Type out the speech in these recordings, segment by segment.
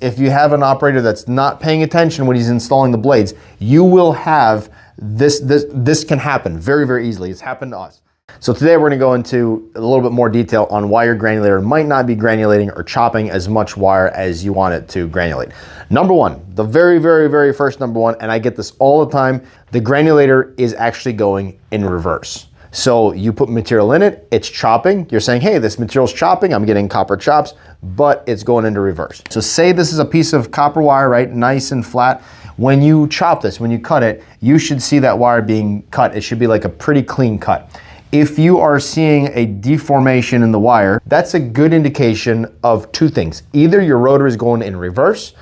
if you have an operator that's not paying attention when he's installing the blades, you will have this can happen very, very easily. It's happened to us. So today we're gonna go into a little bit more detail on why your granulator might not be granulating or chopping as much wire as you want it to granulate. Number one, the very, very, very first number one, and I get this all the time, the granulator is actually going in reverse. So you put material in it, it's chopping, you're saying, hey, this material's chopping, I'm getting copper chops, but it's going into reverse. So say this is a piece of copper wire, right, nice and flat. When you chop this, when you cut it, you should see that wire being cut. It should be like a pretty clean cut. If you are seeing a deformation in the wire, that's a good indication of two things. Either your rotor is going in reverse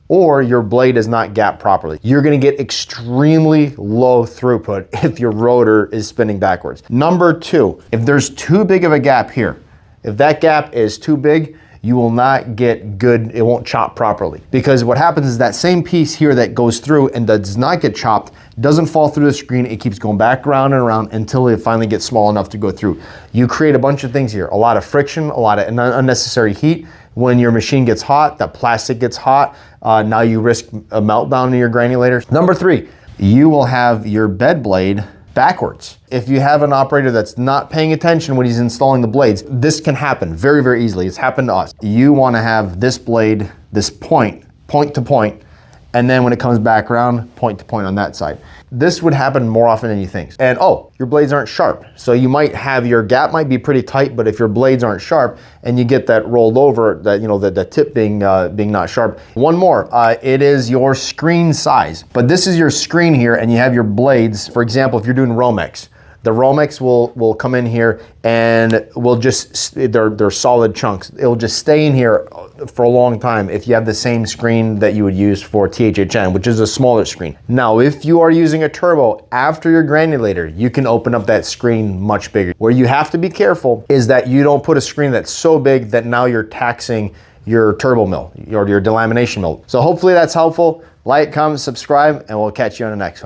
or your blade is not gapped properly. You're gonna get extremely low throughput if your rotor is spinning backwards. Number two, if there's too big of a gap here, if that gap is too big, you will not get good, it won't chop properly. Because what happens is that same piece here that goes through and does not get chopped, doesn't fall through the screen, it keeps going back around and around until it finally gets small enough to go through. You create a bunch of things here, a lot of friction, a lot of unnecessary heat. When your machine gets hot, that plastic gets hot, now you risk a meltdown in your granulator. Number three, you will have your bed blade backwards. If you have an operator that's not paying attention when he's installing the blades, this can happen very, very easily. It's happened to us. You want to have this blade, this point to point, and then when it comes back around, point to point on that side. This would happen more often than you think. And oh, your blades aren't sharp. So you might have, your gap might be pretty tight, but if your blades aren't sharp and you get that rolled over, that, you know, the tip being not sharp. One more, it is your screen size. But this is your screen here and you have your blades. For example, if you're doing Romex, the Romex will come in here and will just, they're solid chunks. It'll just stay in here for a long time if you have the same screen that you would use for THHN, which is a smaller screen. Now, if you are using a turbo after your granulator, you can open up that screen much bigger. Where you have to be careful is that you don't put a screen that's so big that now you're taxing your turbo mill or your delamination mill. So hopefully that's helpful. Like, comment, subscribe, and we'll catch you on the next one.